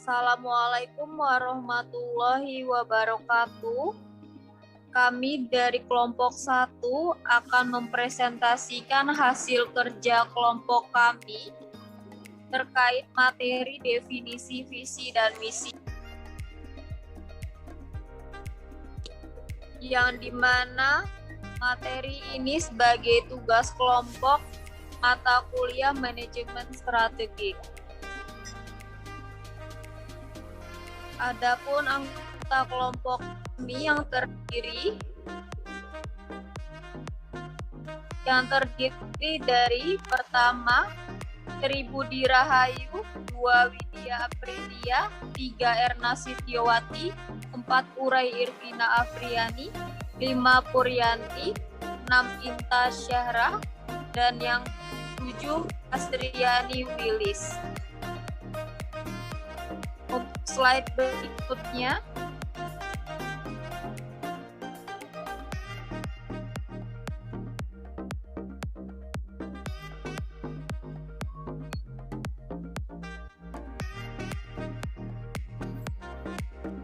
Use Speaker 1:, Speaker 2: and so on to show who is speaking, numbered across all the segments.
Speaker 1: Assalamualaikum warahmatullahi wabarakatuh. Kami dari kelompok 1 akan mempresentasikan hasil kerja kelompok kami terkait materi definisi visi dan misi, yang dimana materi ini sebagai tugas kelompok mata kuliah manajemen strategik. Adapun anggota kelompok kami yang terdiri dari pertama Tri Budi Rahayu, 2 Widya Aprilia, 3 Erna Sitiowati, 4 Urai Irvina Afriani, 5 Puryanti, 6 Inta Syahra, dan yang 7 Astriani Wilis. Untuk slide berikutnya,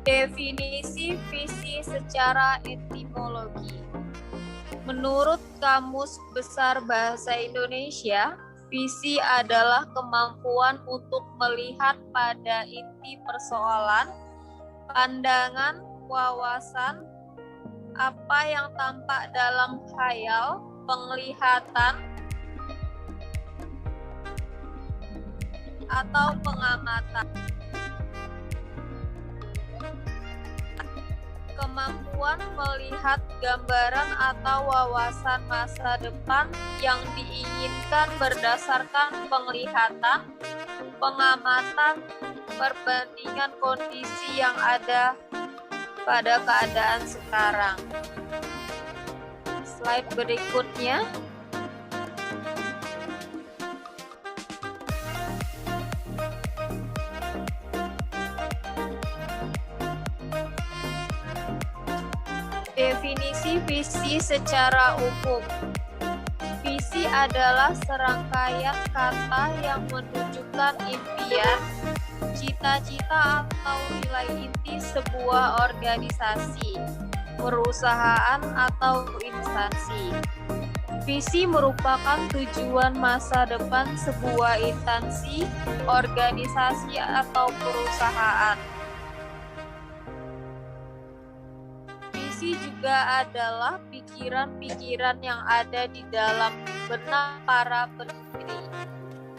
Speaker 1: definisi visi secara etimologi. Menurut Kamus Besar Bahasa Indonesia, visi adalah kemampuan untuk melihat pada inti persoalan, pandangan, wawasan, apa yang tampak dalam khayal, penglihatan, atau pengamatan. Kemampuan melihat gambaran atau wawasan masa depan yang diinginkan berdasarkan penglihatan, pengamatan, perbandingan kondisi yang ada pada keadaan sekarang. Slide berikutnya. Definisi visi secara umum. Visi adalah serangkaian kata yang menunjukkan impian, cita-cita atau nilai inti sebuah organisasi, perusahaan atau instansi. Visi merupakan tujuan masa depan sebuah instansi, organisasi atau perusahaan. Visi juga adalah pikiran-pikiran yang ada di dalam benak para pendiri.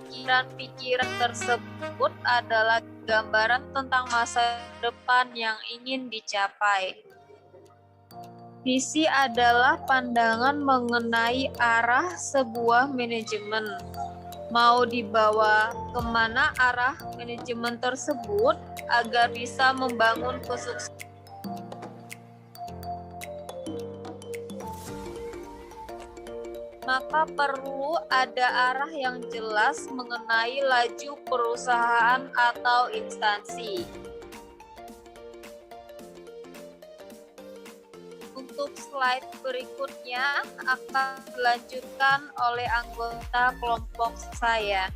Speaker 1: Pikiran-pikiran tersebut adalah gambaran tentang masa depan yang ingin dicapai. Visi adalah pandangan mengenai arah sebuah manajemen. Mau dibawa kemana arah manajemen tersebut agar bisa membangun kesuksesan. Maka perlu ada arah yang jelas mengenai laju perusahaan atau instansi. Untuk slide berikutnya akan dilanjutkan oleh anggota kelompok saya.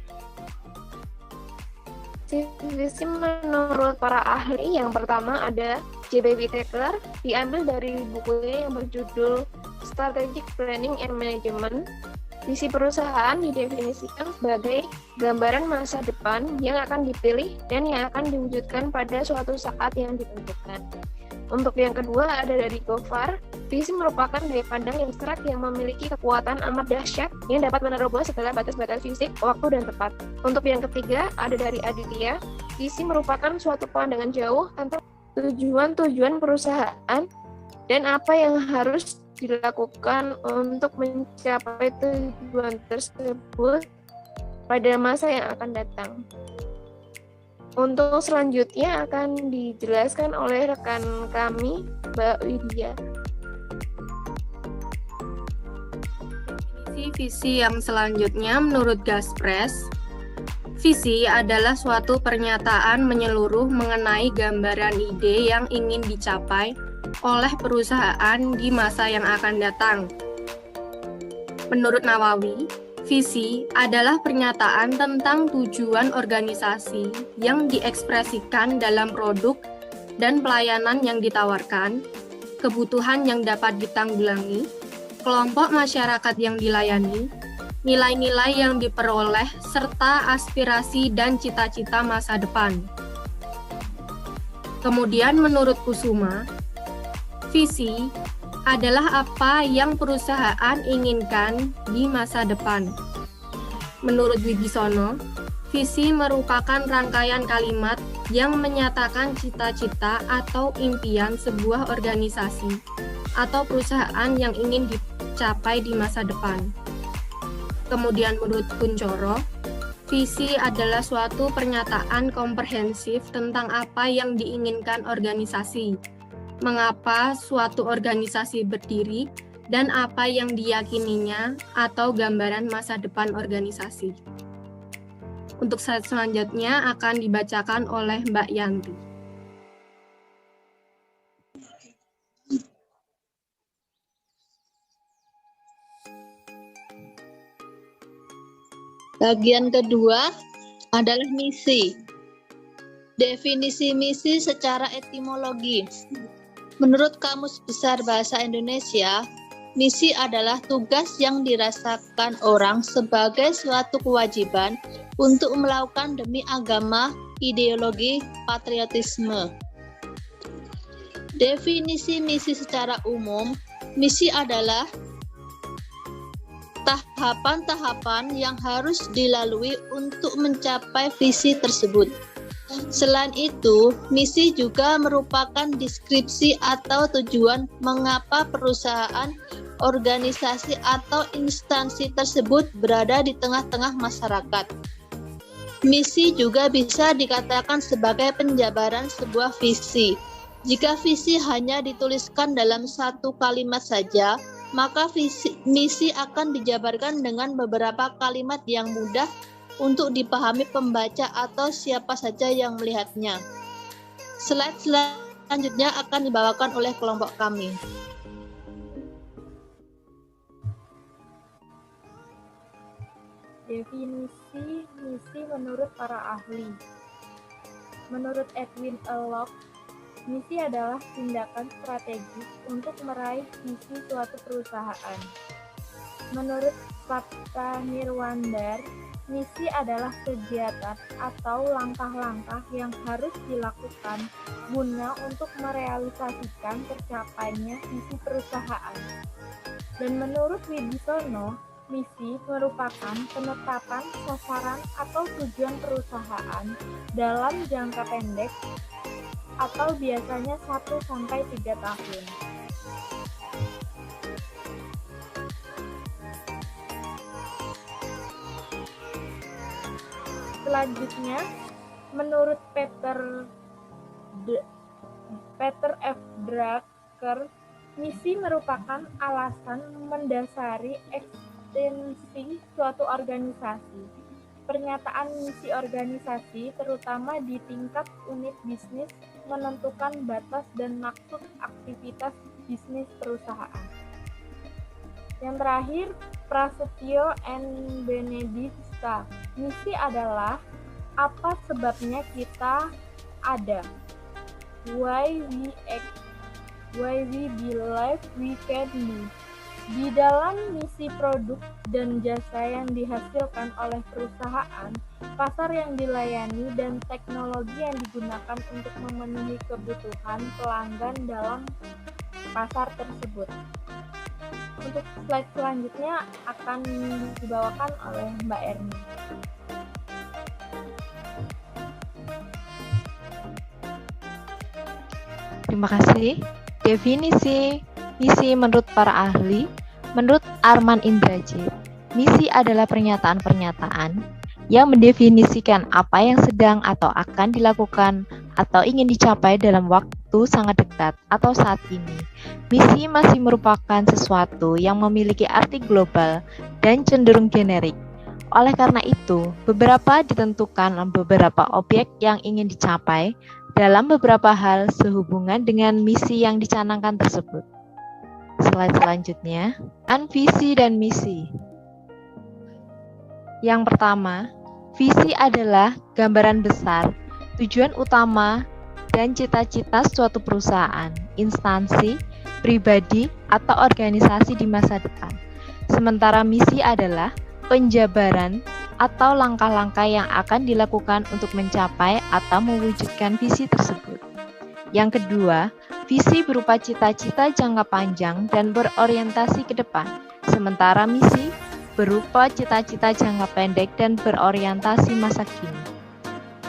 Speaker 2: Visi menurut para ahli yang pertama ada J.B. Whittaker, diambil dari bukunya yang berjudul Strategic Planning and Management. Visi perusahaan didefinisikan sebagai gambaran masa depan yang akan dipilih dan yang akan diwujudkan pada suatu saat yang ditentukan. Untuk yang kedua ada dari Gofar, visi merupakan daya pandang yang abstrak yang memiliki kekuatan amat dahsyat yang dapat menerobos segala batas-batas fisik, waktu, dan tempat. Untuk yang ketiga ada dari Aditya, visi merupakan suatu pandangan jauh tentang tujuan-tujuan perusahaan dan apa yang harus dilakukan untuk mencapai tujuan tersebut pada masa yang akan datang. Untuk selanjutnya akan dijelaskan oleh rekan kami, Mbak Widya.
Speaker 3: Visi yang selanjutnya menurut Gaspres, visi adalah suatu pernyataan menyeluruh mengenai gambaran ide yang ingin dicapai oleh perusahaan di masa yang akan datang. Menurut Nawawi, Visi adalah pernyataan tentang tujuan organisasi yang diekspresikan dalam produk dan pelayanan yang ditawarkan, kebutuhan yang dapat ditanggulangi, kelompok masyarakat yang dilayani, nilai-nilai yang diperoleh, serta aspirasi dan cita-cita masa depan. Kemudian menurut Kusuma, visi adalah apa yang perusahaan inginkan di masa depan. Menurut Wibisono, visi merupakan rangkaian kalimat yang menyatakan cita-cita atau impian sebuah organisasi atau perusahaan yang ingin dicapai di masa depan. Kemudian menurut Kuncoro, visi adalah suatu pernyataan komprehensif tentang apa yang diinginkan organisasi, mengapa suatu organisasi berdiri, dan apa yang diyakininya atau gambaran masa depan organisasi. Untuk slide selanjutnya akan dibacakan oleh Mbak Yanti.
Speaker 4: Bagian kedua adalah misi. Definisi misi secara etimologi. Menurut Kamus Besar Bahasa Indonesia, misi adalah tugas yang dirasakan orang sebagai suatu kewajiban untuk melakukan demi agama, ideologi, patriotisme. Definisi misi secara umum, misi adalah tahapan-tahapan yang harus dilalui untuk mencapai visi tersebut. Selain itu, misi juga merupakan deskripsi atau tujuan mengapa perusahaan, organisasi, atau instansi tersebut berada di tengah-tengah masyarakat. Misi juga bisa dikatakan sebagai penjabaran sebuah visi. Jika visi hanya dituliskan dalam satu kalimat saja, maka misi akan dijabarkan dengan beberapa kalimat yang mudah untuk dipahami pembaca atau siapa saja yang melihatnya. Slide selanjutnya akan dibawakan oleh kelompok kami.
Speaker 5: Definisi misi menurut para ahli. Menurut Edwin Elop, misi adalah tindakan strategis untuk meraih visi suatu perusahaan. Menurut Sapta Nirwandar, misi adalah kegiatan atau langkah-langkah yang harus dilakukan guna untuk merealisasikan tercapainya visi perusahaan. Dan menurut Wibisono, misi merupakan penetapan sasaran atau tujuan perusahaan dalam jangka pendek atau biasanya 1-3 tahun. Selanjutnya, menurut Peter F. Drucker, misi merupakan alasan mendasari eksistensi suatu organisasi. Pernyataan misi organisasi, terutama di tingkat unit bisnis, menentukan batas dan maksud aktivitas bisnis perusahaan. Yang terakhir, Prasetyo N. Benedicta. Misi adalah apa sebabnya kita ada. Why we act, why we believe we can do. Di dalam misi produk dan jasa yang dihasilkan oleh perusahaan, pasar yang dilayani, dan teknologi yang digunakan untuk memenuhi kebutuhan pelanggan dalam pasar tersebut. Untuk slide selanjutnya akan dibawakan oleh Mbak Erni.
Speaker 6: Terima kasih. Definisi misi menurut para ahli. Menurut Arman Indrajit, misi adalah pernyataan-pernyataan yang mendefinisikan apa yang sedang atau akan dilakukan atau ingin dicapai dalam waktu sangat dekat atau saat ini. Misi masih merupakan sesuatu yang memiliki arti global dan cenderung generik. Oleh karena itu, beberapa ditentukan beberapa objek yang ingin dicapai dalam beberapa hal sehubungan dengan misi yang dicanangkan tersebut. Slide selanjutnya, visi dan misi. Yang pertama, visi adalah gambaran besar, tujuan utama, dan cita-cita suatu perusahaan, instansi, pribadi, atau organisasi di masa depan. Sementara misi adalah penjabaran atau langkah-langkah yang akan dilakukan untuk mencapai atau mewujudkan visi tersebut. Yang kedua, visi berupa cita-cita jangka panjang dan berorientasi ke depan. Sementara misi berupa cita-cita jangka pendek dan berorientasi masa kini.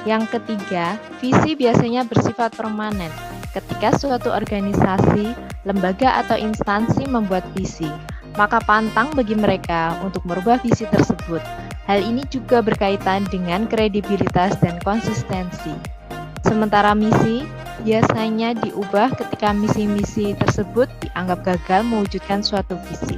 Speaker 6: Yang ketiga, visi biasanya bersifat permanen. Ketika suatu organisasi, lembaga atau instansi membuat visi, maka pantang bagi mereka untuk merubah visi tersebut. Hal ini juga berkaitan dengan kredibilitas dan konsistensi. Sementara misi biasanya diubah ketika misi-misi tersebut dianggap gagal mewujudkan suatu visi.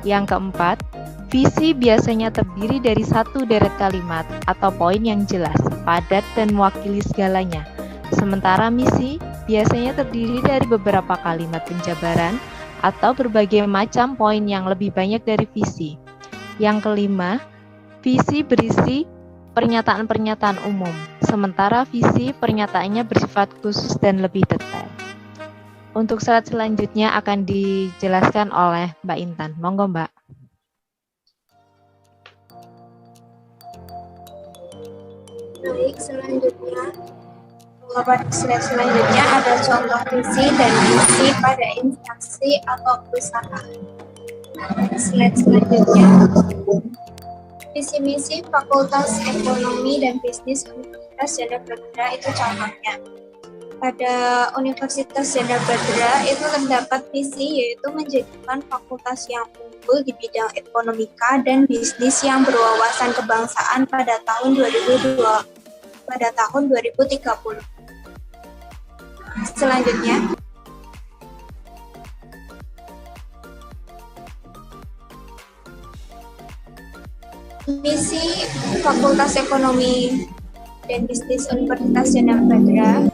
Speaker 6: Yang keempat, visi biasanya terdiri dari satu deret kalimat atau poin yang jelas, padat, dan mewakili segalanya. Sementara misi biasanya terdiri dari beberapa kalimat penjabaran atau berbagai macam poin yang lebih banyak dari visi. Yang kelima, visi berisi pernyataan-pernyataan umum, sementara visi pernyataannya bersifat khusus dan lebih detail. Untuk slide selanjutnya akan dijelaskan oleh Mbak Intan. Monggo, Mbak.
Speaker 7: Baik, selanjutnya pada slide selanjutnya ada contoh visi dan misi pada instansi atau perusahaan. Slide selanjutnya, visi misi Fakultas Ekonomi dan Bisnis Universitas Janda Batara itu contohnya. Pada Universitas Janda Batara itu terdapat visi yaitu menjadikan fakultas yang unggul di bidang ekonomika dan bisnis yang berwawasan kebangsaan pada tahun 2030. Selanjutnya, misi Fakultas Ekonomi dan Bisnis Universitas Janda Batara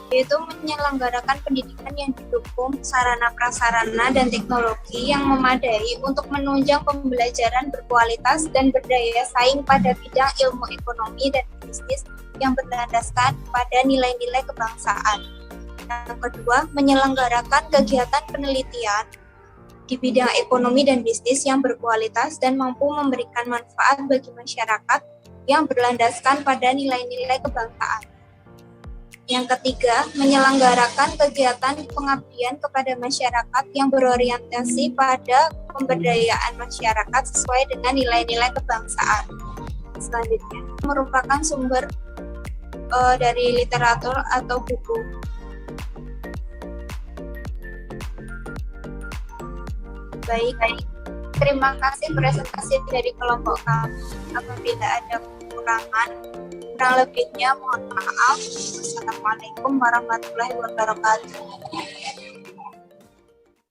Speaker 7: yaitu menyelenggarakan pendidikan yang didukung sarana prasarana dan teknologi yang memadai untuk menunjang pembelajaran berkualitas dan berdaya saing pada bidang ilmu ekonomi dan bisnis yang berlandaskan pada nilai-nilai kebangsaan. Yang kedua, menyelenggarakan kegiatan penelitian di bidang ekonomi dan bisnis yang berkualitas dan mampu memberikan manfaat bagi masyarakat yang berlandaskan pada nilai-nilai kebangsaan. Yang ketiga, menyelenggarakan kegiatan pengabdian kepada masyarakat yang berorientasi pada pemberdayaan masyarakat sesuai dengan nilai-nilai kebangsaan. Selanjutnya, merupakan sumber dari literatur atau buku. Baik. Terima kasih presentasi dari kelompok kami. Apabila ada kekurangan, kurang lebihnya mohon maaf. Wassalamualaikum warahmatullahi wabarakatuh.